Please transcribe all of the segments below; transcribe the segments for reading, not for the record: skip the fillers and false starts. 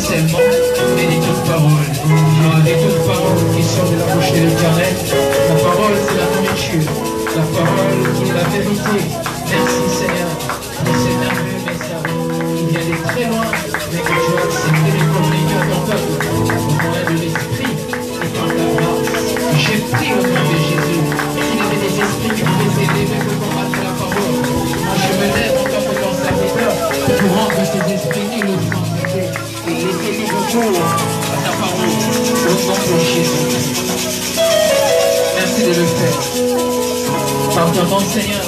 seulement, mais de toute parole. De toute parole qui sort de la bouche de l'Éternel. La parole, c'est la nourriture. La parole, c'est la vérité. Merci Seigneur pour ces merveilleux messages. Il vient de très loin, mais que tu as accepté de communiquer à ton peuple au moyen de l'Esprit et par ta grâce. J'ai pris au nom de Jésus. S'il y avait des esprits qui pouvaient s'élever pour combattre la parole, moi je me lève en tant que ton serviteur pour rendre ces esprits nuls au sang de Dieu et laisser libre cours à ta parole au nom de Jésus. Merci de le faire. Par ton nom, Seigneur,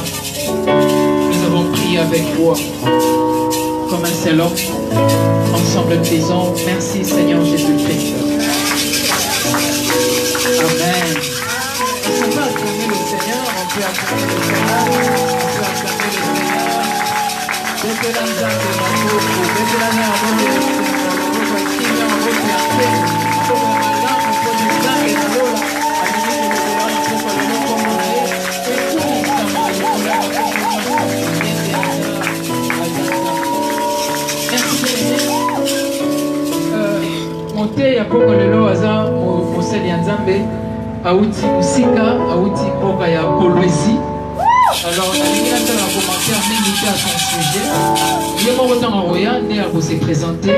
nous avons prié avec foi comme un seul homme. Ensemble nous disons merci Seigneur Jésus-Christ. Amen. On peut acclamer le Seigneur, on peut acclamer le Seigneur, on peut acclamer le Seigneur. Dès que l'âme de ma peau, dès que l'âme de ma peau, mote ya Kongo lelo aza mosali ya Nzambe auti musika auti mboka ya Kolwezi. Alors nalingi nasala commentaire mingi te à son sujet ye moko ntango akoya nde akose présente et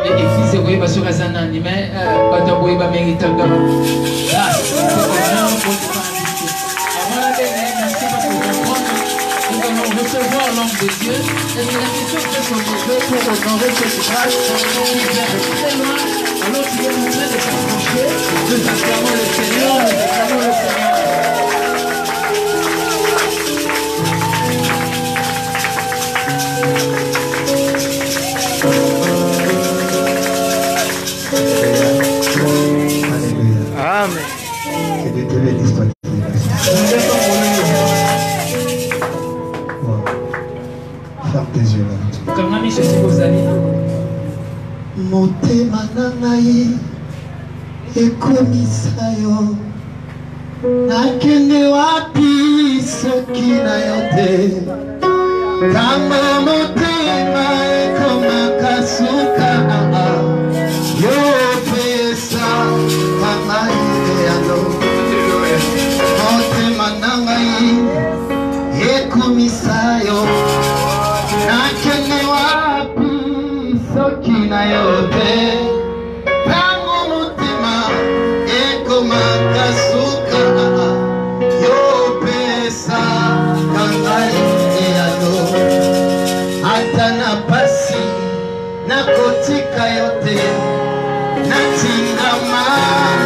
église ekoyeba soki aza nani mais bato akoyeba mengitaka recevoir l'homme de Dieu et nous la question de son Dieu pour honorer cette grâce qui vient de très loin alors qu'il est en train de s'approcher. Nous acclamons le Seigneur, nous acclamons le Seigneur. Amen. Que Dieu te bénisse, toi. Ferme tes yeux là. Motema na ngai ekomisa yo nakende wapi soki na yo te kama motema ekomaka suka yo pesa kama idealo motema na ngai ekomisa yo nakende wapi soki na yo te tango motema ekomaka suka yo pesa kanga idealo ata na pasi nakotika yo te natingama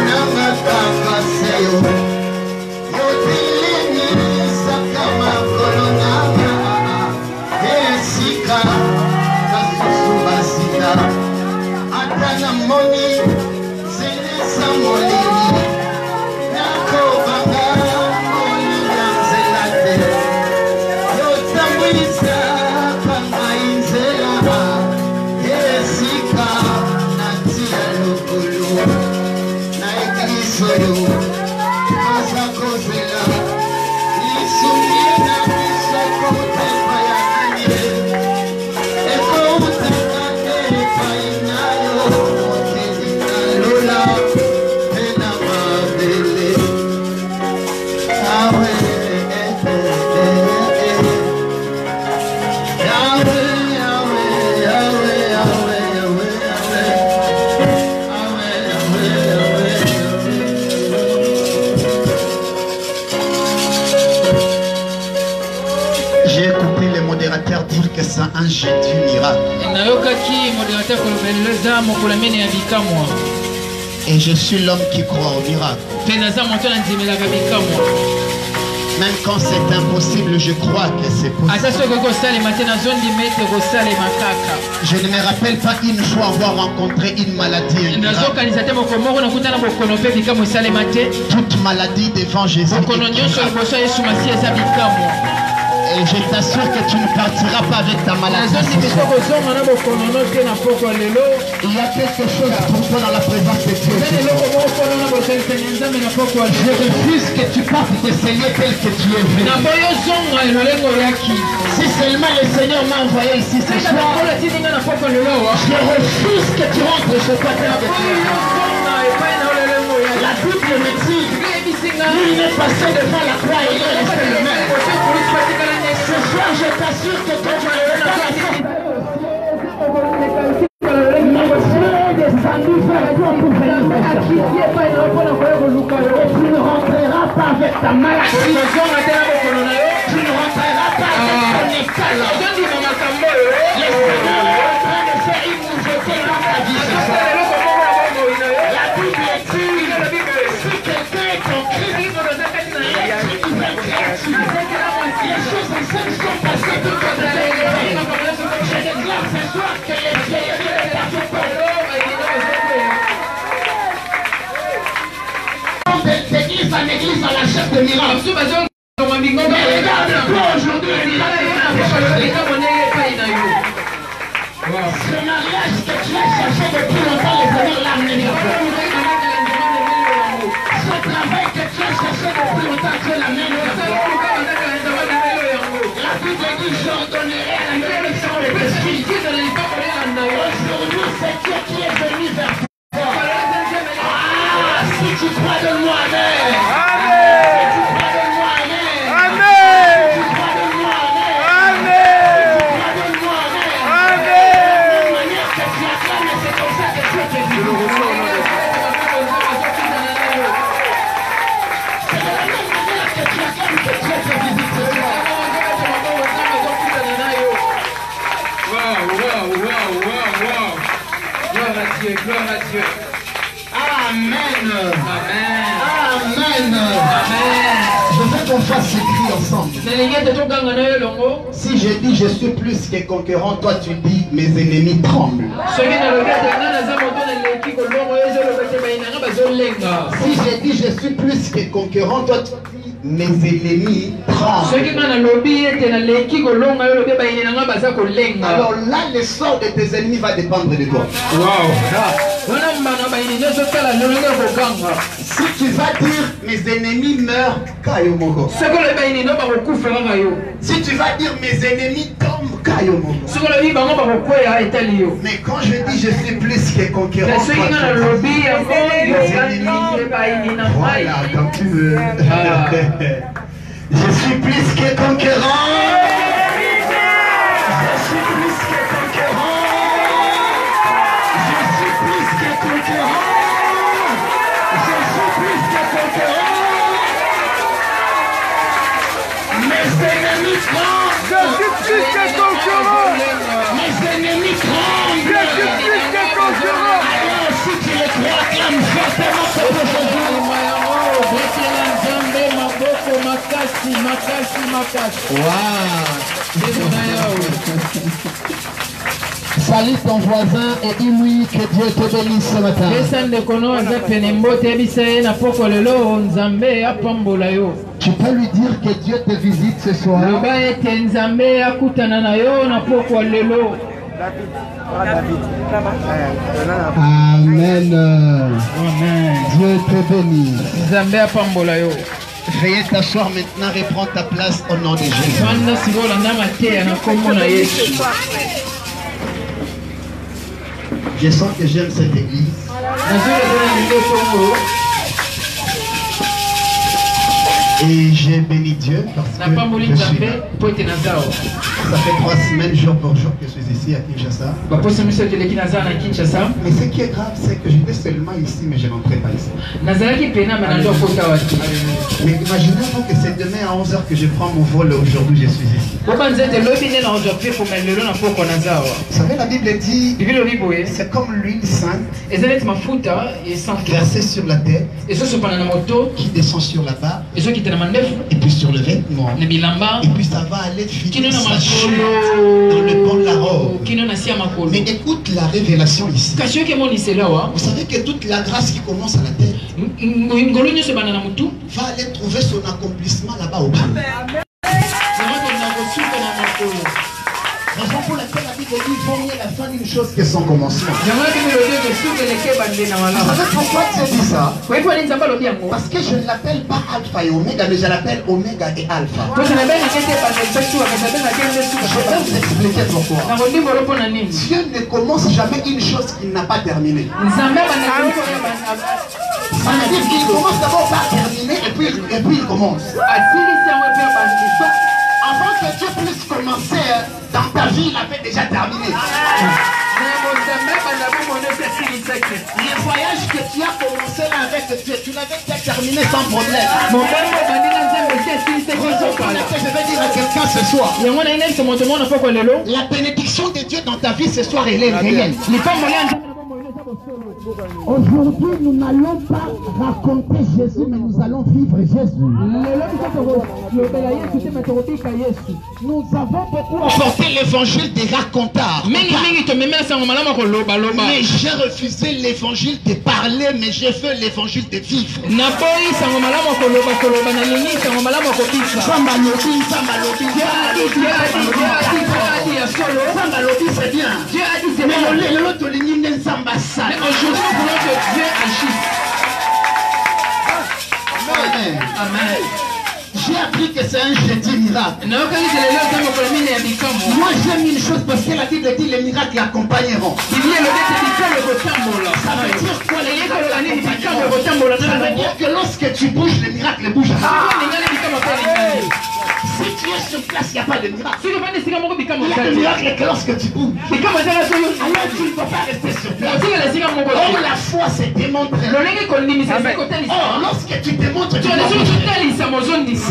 na makaka seyo yotilingisaka makolo nanga esika kasusu basika ata na moni zelesa molili nakobanga molinga nzela te yotambwisaka ngai nzela esika natia lokolo na eglise oyo aza kozela lisumie na biso kotepa ya nani ekoutaka epai na yo mokeli na lola mpe na mabele awe J'ai écouté les modérateurs dire que c'est un jet du miracle. Et je suis l'homme qui croit au miracle. Même quand c'est impossible, je crois que c'est possible. Je ne me rappelle pas une fois avoir rencontré une maladie. Toute maladie devant Jésus. Et je t'assure que tu ne partiras pas avec ta maladie. Il y a quelque chose pour toi dans la présence de Dieu. Je refuse que tu partes de Seigneur tel que tu es venu. Si seulement le Seigneur m'a envoyé ici ce soir, je refuse que tu rentres chez toi tel que tu es. La Bible me dit, il est passé devant la croix et il est resté le même. Ce soir, je t'assure que quand tu es dans la croix, et tu ne rentreras pas avec ta maladie. Tu ne rentreras pas avec ton état là. Le Seigneur est en train de faire une nouveauté dans ta vie ce soir. La Bible dit, si quelqu'un est en Christ, il est une nouvelle créature. Les choses anciennes sont passées, toutes choses sont nouvelles. Je déclare ce soir que les vieilleries ne passent pas. D'église en église, on achète des miracles. Mais regarde-toi aujourd'hui, ce mariage que tu as cherché depuis longtemps, les Seigneurs l'a amené. Ce travail que tu as cherché depuis longtemps, Dieu l'a amené. La Bible dit, j'ordonnerai à la malédiction de l'esprit. Aujourd'hui, c'est Dieu qui est venu vers toi. Ah, si tu crois de moi, amen. Gloire à Dieu. Amen. Amen. Amen. Amen. Je veux qu'on fasse ce cri ensemble. Si je dis je suis plus que conquérant, toi tu dis mes ennemis tremblent. Si je dis je suis plus que conquérant, toi tu dis mes ennemis tremblent. Alors là, le sort de tes ennemis va dépendre de toi. Wow. Si tu vas dire mes ennemis meurent, Kayomogo. Si tu vas dire mes ennemis tombent, Kayomogo. Mais quand je dis je suis plus que conquérant, voilà, quand tu veux. Je suis plus que conquérant. Je suis plus que conquérant. Je suis plus que conquérant. Je suis plus que conquérant. Mes ennemis tremblent. Je suis plus que conquérant. Mes ennemis tremblent. Je suis plus que conquérant. Alors si tu le crois, clame fortement ce Salut ton voisin et dis-lui que Dieu te bénisse ce matin. Tu peux lui dire que Dieu te visite ce soir. Amen. Dieu te bénisse. Veuillez t'asseoir maintenant et prendre ta place au nom de Jésus. Je sens que j'aime cette église. Et j'ai béni Dieu parce que je suis là. Ça fait 3 semaines jour pour jour que je suis ici à Kinshasa. Mais ce qui est grave, c'est que j'étais seulement ici, mais je n'entrais pas ici. Mais imaginez-vous que c'est demain à 11h que je prends mon vol, aujourd'hui je suis ici. Vous savez, la Bible dit, c'est comme l'huile sainte versée sur la tête, qui descend sur la barbe, et puis sur le vêtement, et puis ça va aller finir sa chute dans le pont de la robe. Mais écoute la révélation ici. Vous savez que toute la grâce qui commence à la tête va aller trouver son accomplissement là-bas au bas. Raison pour laquelle la Bible dit vaut mieux la fin d'une chose que son commencement. Vous savez pourquoi Dieu dit ça? Parce que je ne l'appelle pas Alpha et Oméga, mais je l'appelle Oméga et Alpha. Je vais vous expliquer pourquoi. Dieu ne commence jamais une chose qu'il n'a pas terminée. Ça veut dire qu'il commence d'abord par terminer et puis il commence. Avant que Dieu puisse commencer dans ta vie, il avait déjà terminé. Les voyages que tu as commencé là avec Dieu, tu l'avais déjà terminé sans problème. Je vais dire à quelqu'un ce soir, la bénédiction de Dieu dans ta vie ce soir, elle est réelle. Aujourd'hui, nous n'allons pas raconter Jésus, mais nous allons vivre Jésus. Nous avons beaucoup apporté l'évangile des racontars. Mais j'ai refusé l'évangile de parler, mais j'ai fait l'évangile de vivre. C'est bien. Mais aujourd'hui, nous voulons que Dieu agisse. Amen. Amen. J'ai appris que c'est un jeudi miracle. Moi j'aime une chose parce que la Bible dit les miracles accompagneront. Ça veut dire quoi les miracles? Ça veut dire que lorsque tu bouges, les miracles bougent. Si tu es sur place, il n'y a pas de miracle. Il y a des miracles que lorsque tu bouges. Alors tu ne peux pas rester sur place. Or la foi c'est démontré. Or lorsque tu démontres, tu dois bouger.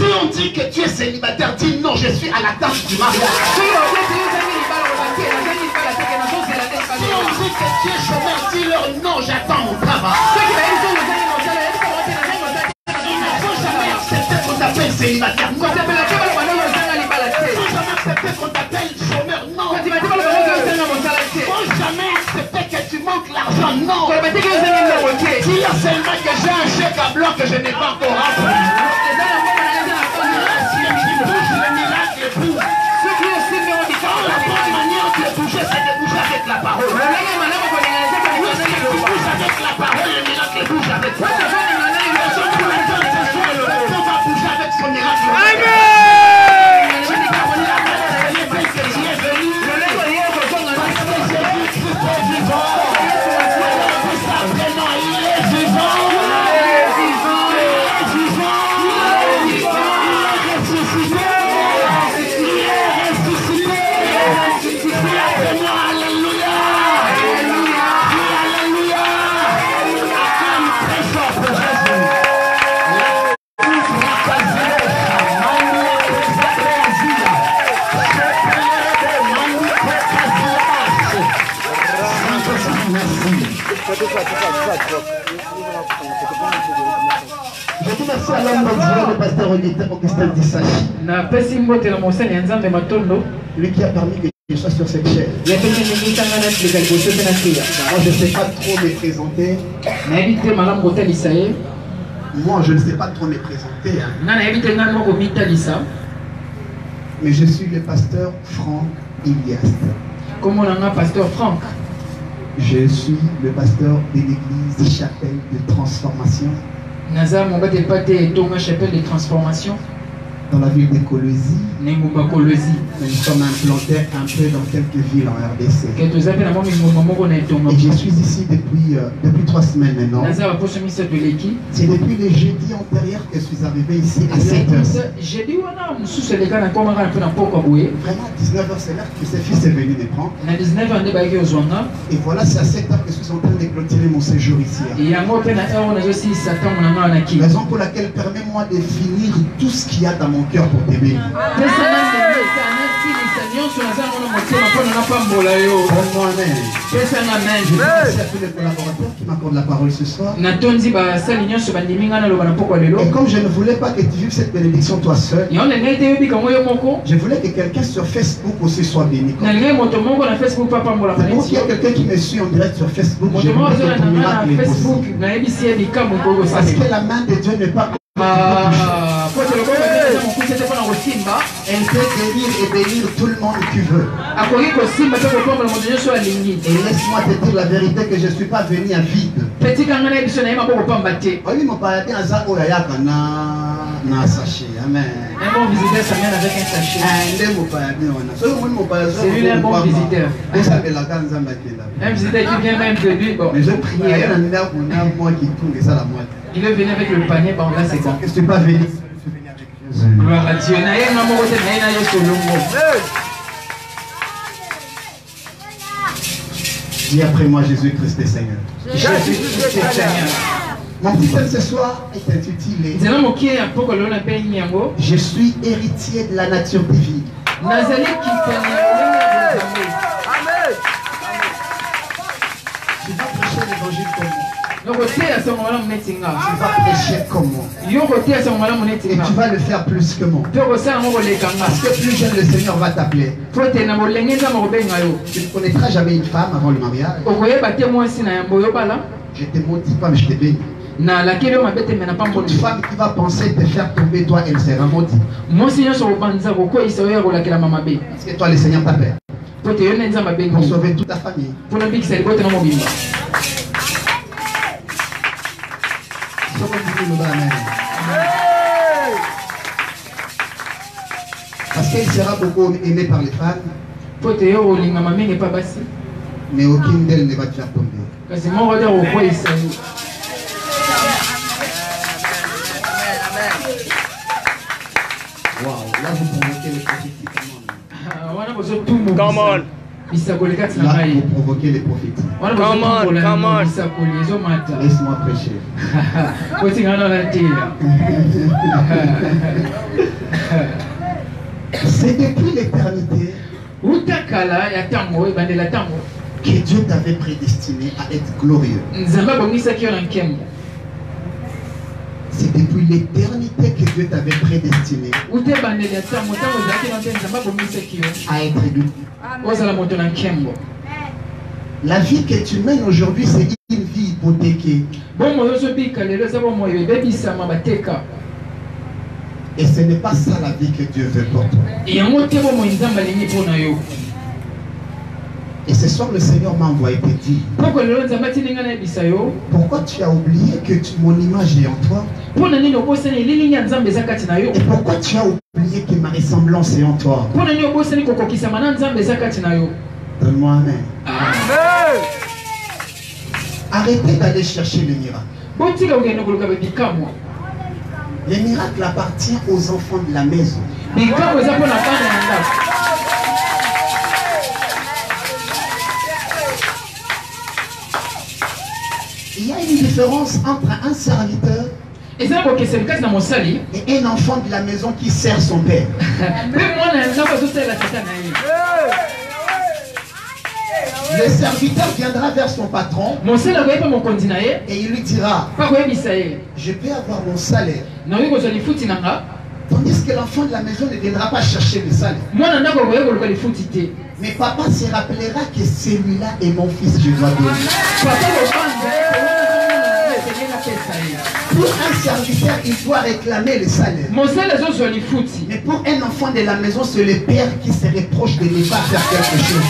Si on dit que tu es célibataire, dis non, je suis à l'attente du mariage. Si on dit que tu es chômeur, dis-leur non, j'attends mon travail. Il ne faut jamais accepter qu'on t'appelle célibataire. Il ne faut jamais accepter qu'on t'appelle chômeur. Non. Il ne faut jamais accepter que tu manques l'argent. Non. Dis-leur seulement que j'ai un chèque à blanc que je n'ai pas encore rempli. La parole. Le bouge avec la parole, le miracle bouge avec toi. On va bouger avec son miracle. Je vous remercie à l'homme de Dieu, le pasteur Augustin Dissachi. Lui qui a permis que je sois sur cette chaîne. Moi je ne sais pas trop me présenter. Moi je ne sais pas trop me présenter. Mais je suis le pasteur Franck Ilias. Comment on a pasteur Franck? Je suis le pasteur de l'église Chapelle de Transformation. Chapelle de Transformation. Dans la ville de Colosi. Nous sommes implantés un peu dans quelques villes en RDC. Et je suis ici depuis 3 semaines maintenant. C'est depuis le jeudi antérieur que je suis arrivé ici à 7h. Vraiment, 19h, c'est l'heure que ce fils est venu me prendre. Et voilà, c'est à 7h que je suis en train de clôturer mon séjour ici. Raison pour laquelle permets-moi de finir tout ce qu'il y a dans mon cœur pour t'aimer. Merci à tous les collaborateurs qui m'accordent la parole ce soir. Et comme je ne voulais pas que tu vives cette bénédiction toi seul, je voulais que quelqu'un sur Facebook aussi soit béni. C'est pour qu'il y a quelqu'un qui me suit en direct sur Facebook. Je voulais que ton miracle est possible. Parce que la main de Dieu n'est pas... Elle peut guérir et bénir tout le monde que tu veux. Et laisse-moi te dire la vérité que je ne suis pas venu à vide. Oui, mon père a ça au Yaka na sachet. Amen. Un bon visiteur s'amène avec un sachet. C'est lui un bon visiteur. Un visiteur qui vient même de lui. Bon. Mais je priais, moi qui tourne ça la moitié. Il est venu avec le panier, bon là c'est bon. Je ne suis pas venu. Gloire à Dieu. Dis après moi Jésus-Christ est Seigneur. Jésus-Christ est Seigneur. Mon petit thème ce soir est intitulé Je suis héritier de la nature divine. Amen. Tu vas prêcher l'évangile comme moi. Tu vas prêcher comme moi. Et tu vas le faire plus que moi. Parce que plus jeune le Seigneur va t'appeler. Tu ne connaîtras jamais une femme avant le mariage. Je ne te maudis pas, mais je te bénis. Une femme qui va penser te faire tomber, toi, elle sera maudite. Parce que toi, le Seigneur t'appelle pour sauver toute ta famille. Parce qu'elle sera beaucoup aimée par les femmes, mais aucune d'elles ne va te faire tomber. Wow, là vous provoquez les prophéties. Come on. Là vous provoquez les prophéties. Come on. Laisse-moi prêcher. C'est depuis l'éternité que Dieu t'avait prédestiné à être glorieux. C'est depuis l'éternité que Dieu t'avait prédestiné à être glorieux. La vie que tu mènes aujourd'hui, c'est une vie hypothéquée. Et ce n'est pas ça la vie que Dieu veut pour toi. Et ce soir, le Seigneur m'a envoyé te dire pourquoi tu as oublié que mon image est en toi? Et pourquoi tu as oublié que ma ressemblance est en toi? Donne-moi amen. Arrêtez d'aller chercher le miracle. Le miracle appartient aux enfants de la maison. Il y a une différence entre un serviteur et un enfant de la maison qui sert son père. Le serviteur viendra vers son patron et il lui dira je peux avoir mon salaire. Tandis que l'enfant de la maison ne viendra pas chercher le salaire. Mais papa se rappellera que celui-là est mon fils, je dois donner. Pour un serviteur, il doit réclamer le salaire. Mais pour un enfant de la maison, c'est le père qui se reproche de ne pas faire quelque chose.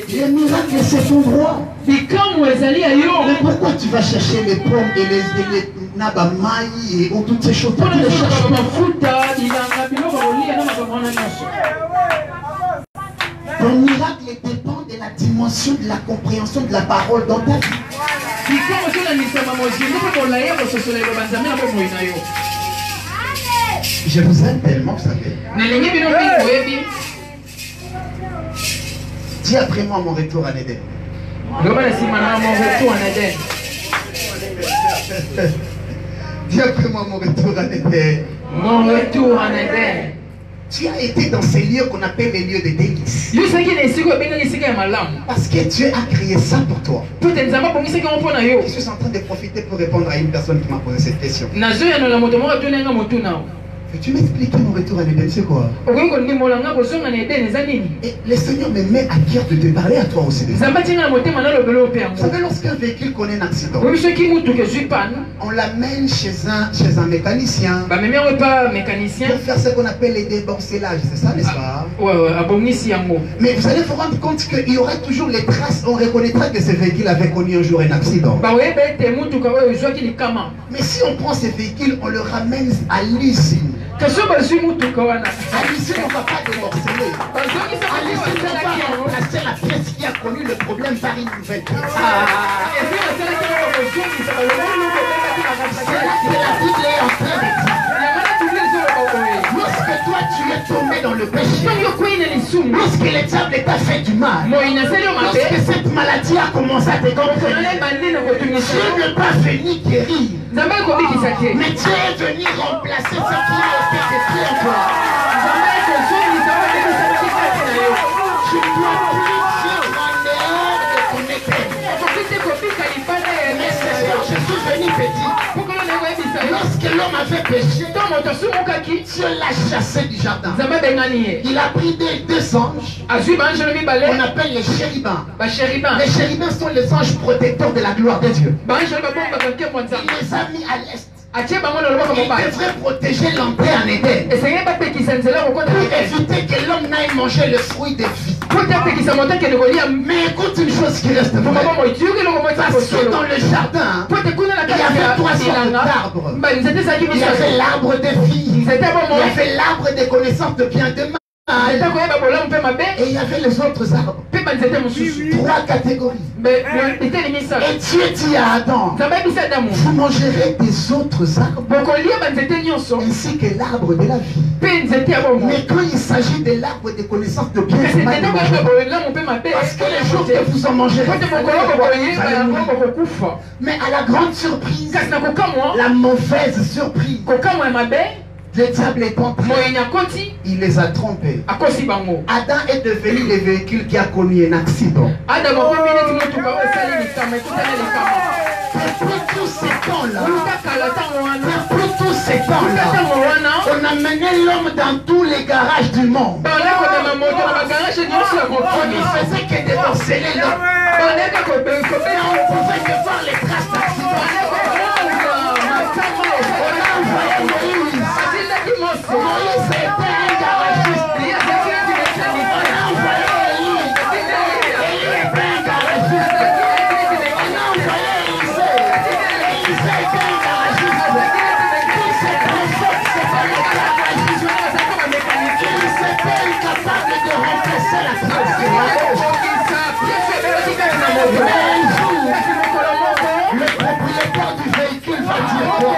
Les miracles, c'est ton droit. Mais pourquoi tu vas chercher les pommes et les nabamaï et toutes ces choses? Pourquoi tu les cherches? Ton miracle dépend de la dimension de la compréhension de la parole dans ta vie. Je vous aime tellement, vous savez. Dis après moi mon retour à l'Éden. Dis après moi mon retour à l'Éden. Mon retour en Éden. Tu as été dans ces lieux qu'on appelle les lieux de délices. Parce que Dieu a créé ça pour toi. Je suis en train de profiter pour répondre à une personne qui m'a posé cette question. Peux-tu m'expliquer mon retour à l'Éden, c'est quoi? Et le Seigneur me met à cœur de te parler à toi aussi. Vous savez, lorsqu'un véhicule connaît un accident, on l'amène chez un mécanicien pour faire ce qu'on appelle les déborselages, c'est ça, n'est-ce pas? Mais vous allez vous rendre compte qu'il y aura toujours les traces, on reconnaîtra que ce véhicule avait connu un jour un accident. Mais si on prend ce véhicule, on le ramène à l'usine. À l'usine, on ne va pas déborceler. À l'usine, on va remplacer la pièce qui a connu le problème par une nouvelle pièce. C'est la Bible est en train de dire. Lorsque toi tu es tombé dans le péché, lorsque le diable t'a fait du mal, lorsque cette maladie a commencé à te gangréner, Dieu n'est pas venu guérir, mais Dieu est venu remplacer ce qui a été détruit en toi. Tu ne dois plus vivre en dehors de ton éternel. Mais ce soir, je suis venu te dire, lorsque l'homme avait péché, Dieu l'a chassé du jardin. Il a pris deux anges qu'on appelle les chérubins. Les chérubins sont les anges protecteurs de la gloire de Dieu. Il les a mis à l'est. Il devrait protéger l'entrée en Éden pour éviter que l'homme n'aille manger le fruit des vies. Mais écoute une chose qui reste vraie. Parce que dans le jardin, il y avait 3 sortes d'arbres. Il y avait l'arbre de vie, il y avait l'arbre des connaissances de bien et de mal. Et il y avait les autres arbres. 3 catégories. Et Dieu dit à Adam, vous mangerez des autres arbres ainsi que l'arbre de la vie. Mais quand il s'agit de l'arbre des connaissances de bien et de mal, parce que les jours que vous en mangerez, mais à la grande surprise, la mauvaise surprise, le diable est entré. Il les a trompés. Adam est devenu le véhicule qui a connu un accident. Depuis tous ces temps-là, on a mené l'homme dans tous les garages du monde. On ne faisait que déborceler l'homme. On pouvait que voir les traces d'accident. Moïse était un garagiste. On a envoyé Élie. Élie était un garagiste. On a envoyé Élisée. Élisée était un garagiste. Tous ces concepts, c'est pas le garagiste. Ils étaient incapables de remplacer la pièce. Un jour, le propriétaire du véhicule va dire quoi?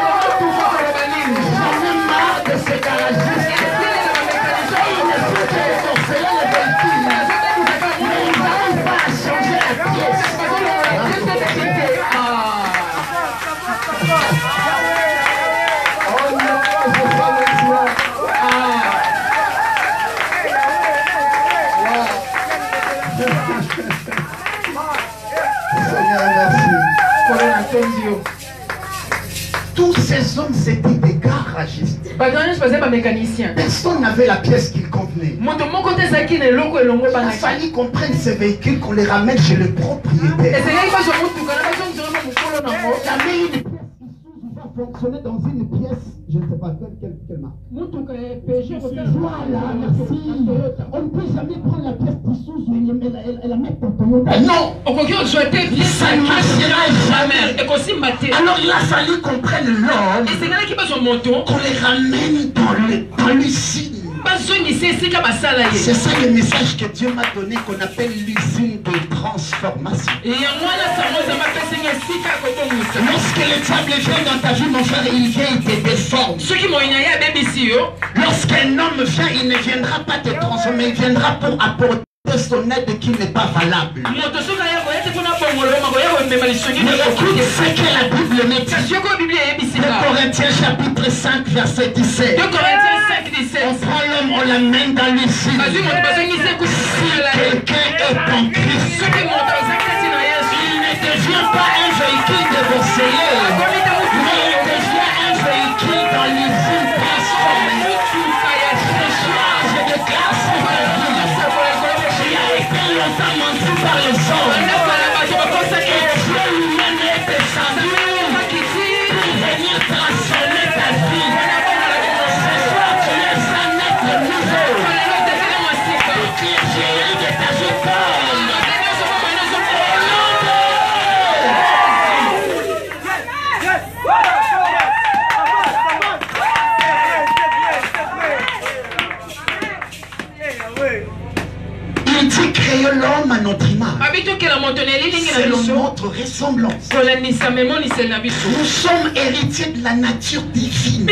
Tous ces hommes c'était des garagistes. Personne n'avait la pièce qu'il convenait. Il a fallu qu'on prenne ces véhicules, qu'on les ramène chez le propriétaire. Fonctionner dans une pièce, je ne sais pas quelle marque. Voilà, merci. On ne peut jamais prendre la pièce d'Isuzu et la mettre dans Toyota. Non, ça ne marchera jamais. Alors il a fallu qu'on prenne l'homme, qu'on les ramène dans l'usine. C'est ça le message que Dieu m'a donné, qu'on appelle l'usine de transformation. Lorsque le diable vient dans ta vie, mon frère, il vient, il te déforme. Lorsqu'un homme vient, il ne viendra pas te transformer, il viendra pour apporter son aide qui n'est pas valable. Mais écoute ce que la Bible met. 2 Corinthiens chapitre 5 verset 17. 2 Corinthiens 5 17. On prend l'homme, on l'amène dans l'usine. Si quelqu'un est en Christ, il ne devient pas un véhicule déborcelé, mais il devient un véhicule dans l'usine transformée. par les hommes. Et Dieu lui-même est descendu pour venir transformer ta vie. Ce soir, tu es un être nouveau. Toutes les géries de ta vie tombent. Il dit créer l'homme à notre image. Selon notre ressemblance. Nous sommes héritiers de la nature divine.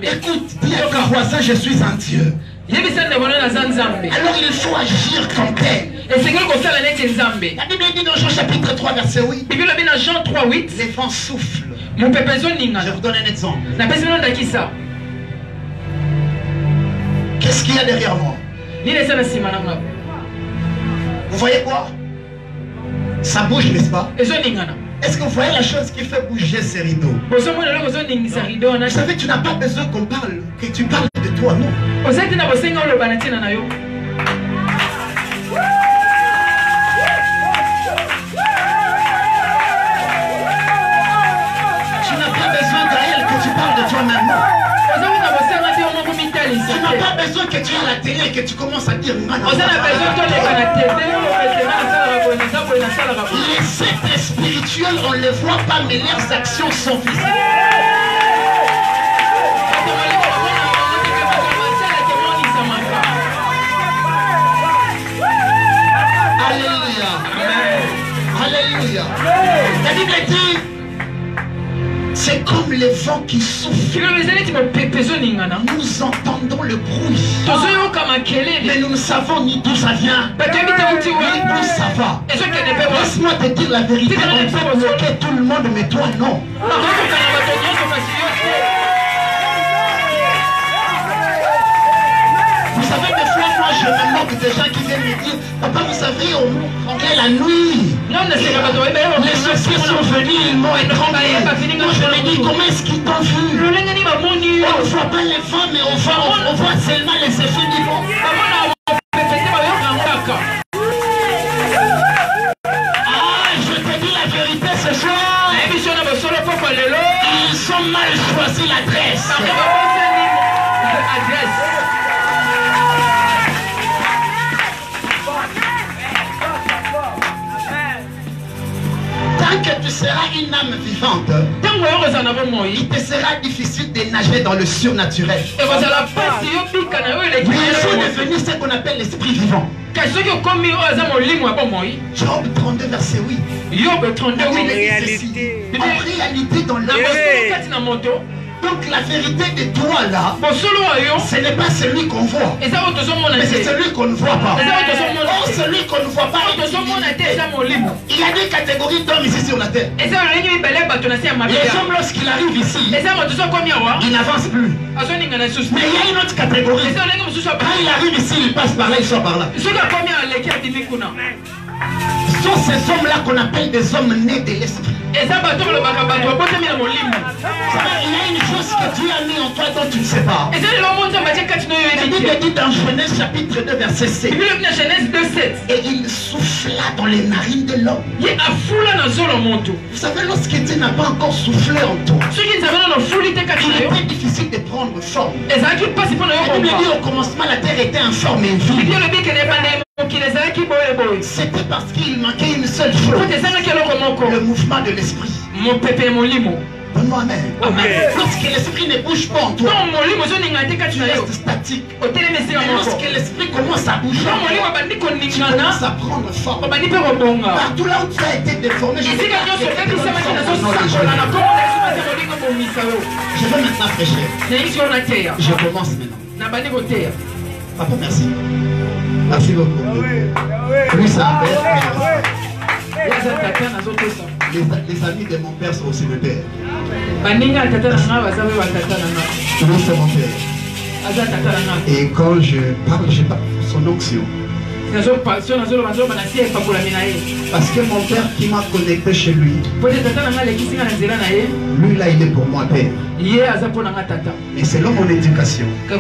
Écoute, dis à ton voisin, je suis un Dieu. Alors il faut agir comme tel. La Bible dit dans Jean chapitre 3 verset 8. Les vents soufflent. Je vous donne un exemple. Qu'est-ce qu'il y a derrière moi? Vous voyez quoi? Ça bouge, n'est-ce pas? Est-ce que vous voyez la chose qui fait bouger ces rideaux? Vous savez, tu n'as pas besoin qu'on parle, que tu parles de toi, non? Tu n'as pas besoin d'elle que tu parles de toi-même, non? Tu n'as pas besoin que tu aies la télé et que tu commences à dire les êtres spirituels, on ne les voit pas, mais leurs actions sont visibles. Alléluia. Alléluia. La Bible dit, c'est comme les vents qui soufflent. Nous entendons le bruit, mais nous ne savons ni d'où ça vient, ni d'où ça va. Laisse-moi te dire la vérité, on peut bloquer tout le monde, mais toi non. Vous savez, des fois, moi je me moque des gens qui viennent me dire, papa, vous savez, on est la nuit. Les sorciers sont venus, ils m'ont étranglé. Moi je me dis, comment est-ce qu'ils t'ont vu? On ne voit pas les femmes, mais on voit seulement les effets du vent. Ah, je te dis la vérité ce soir. Ils ont mal choisi l'adresse. Tant que tu seras une âme vivante, il te sera difficile de nager dans le surnaturel. Il faut devenir ce qu'on appelle l'esprit vivant. Job 32 verset 8. En réalité dans l'homme. Donc la vérité de toi là, ce n'est pas celui qu'on voit, mais c'est celui qu'on ne voit pas. Or celui qu'on ne voit pas, il y a des catégories d'hommes ici sur la terre. Les hommes lorsqu'ils arrivent ici, ils n'avancent plus. Mais il y a une autre catégorie. Quand il arrive ici, il passe par là, il sort par là. Ce sont ces hommes-là qu'on appelle des hommes nés de l'esprit. Il y a une chose que Dieu a mis en toi dont tu ne sais pas. La Bible dit dans Genèse chapitre 2 verset 7. Et il souffla dans les narines de l'homme. Vous savez, lorsque Dieu n'a pas encore soufflé en toi, il est très difficile de prendre forme. La Bible dit au commencement la terre était informe et vide. C'était parce qu'il manquait une seule chose, le mouvement de l'esprit. Donne-moi amen. Lorsque l'esprit ne bouge pas en toi, tu restes statique. Mais lorsque l'esprit commence à bouger, tu commences à prendre forme. Partout là où tu as été déformé, je veux maintenant prêcher. Je commence maintenant. Papa, merci. Merci beaucoup. Oui, ça les amis de mon père sont aussi mes pères. Oui, c'est mon père. Et quand je parle son onction. Parce que mon père qui m'a connecté chez lui, lui là il est pour moi père. Mais selon mon éducation, je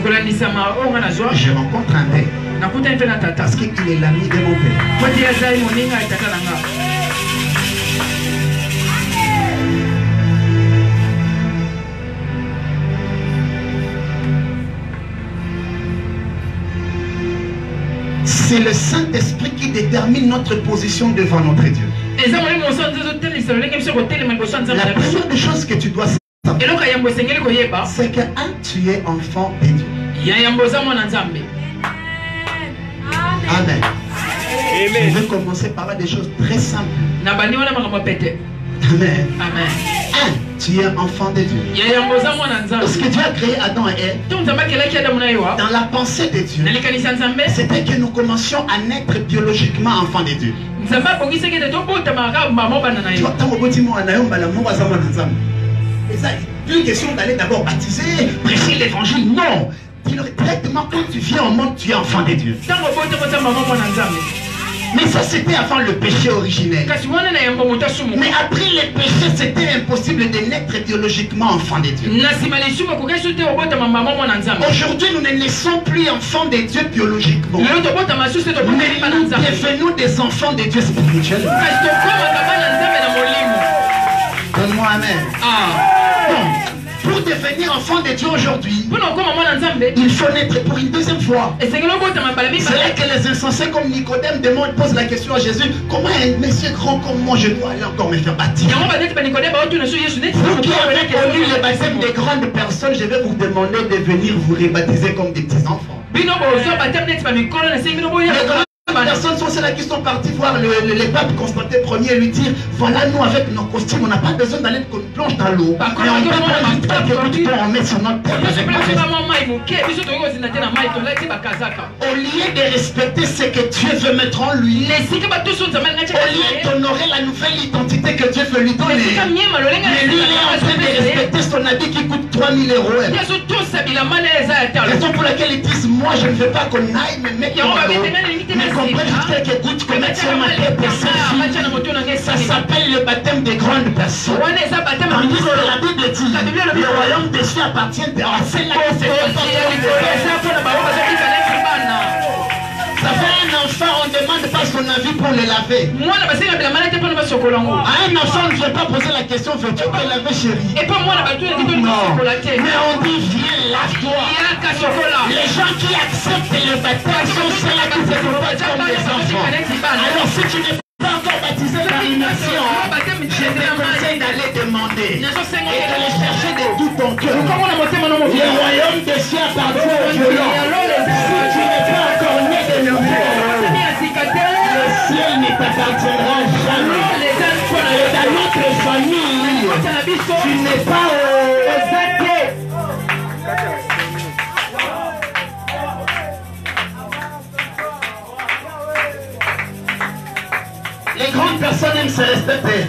rencontre un père. Parce qu'il est l'ami de mon père. C'est le Saint-Esprit qui détermine notre position devant notre Dieu. La première des choses que tu dois savoir, c'est que tu es enfant de Dieu. Amen. Je vais commencer par là des choses très simples. Amen. Amen. Tu es enfant de Dieu. Lorsque Dieu a créé Adam et Ève, dans la pensée de Dieu, c'était que nous commencions à naître biologiquement enfants de Dieu. Plus question d'aller d'abord baptiser, prêcher l'évangile. Non. Directement quand tu viens au monde, tu es enfant de Dieu. Mais ça c'était avant le péché originel. Mais après le péché, c'était impossible de naître biologiquement enfant de Dieu. Aujourd'hui, nous ne naissons plus enfants de Dieu biologiquement. Mais nous devenons des enfants de Dieu spirituellement. Donne-moi amen. Pour devenir enfant de Dieu aujourd'hui, il faut naître pour une deuxième fois. C'est là que les insensés comme Nicodème posent la question à Jésus: comment un monsieur grand comme moi je dois aller encore me faire baptiser? Vous qui avez connu le baptême des grandes personnes, je vais vous demander de venir vous rebaptiser comme des petits enfants. Les personnes sont celles qui sont parties voir le pape Constantin Ier et lui dire: voilà, nous avec nos costumes, on n'a pas besoin d'aller qu'on plonge dans l'eau. Mais on peut prendre une plaque pour en mettre sur notre tête. Au lieu de respecter ce que Dieu veut mettre en lui, au lieu d'honorer la nouvelle identité que Dieu veut lui donner, mais lui il est en train de respecter son habit qui coûte 3000 €. Raison pour laquelle ils disent: moi je ne veux pas qu'on aille me mettre dans l'eau, mais qu'on prenne juste quelques gouttes qu'on mette sur ma tête et ça s'appelle le baptême des grandes personnes. Tandis que la Bible dit: le royaume des cieux appartient à celle-là qui s'est ça fait un enfant, on ne demande pas son avis pour le laver. À un enfant, on ne vient pas poser la question: veux-tu te laver, chérie? Non. Mais on dit: viens, lave-toi. Les gens qui acceptent le baptême sont ceux-là qui se comportent comme des enfants. Alors si tu n'es pas encore baptisé par immersion, je te conseille d'aller demander et d'aller chercher de tout ton cœur. Le royaume des cieux appartient aux violents. Si tu n'es pas encore né de nouveau, le ciel ne t'appartiendra jamais. Et dans notre famille, tu n'es pas les grandes personnes aiment se respecter.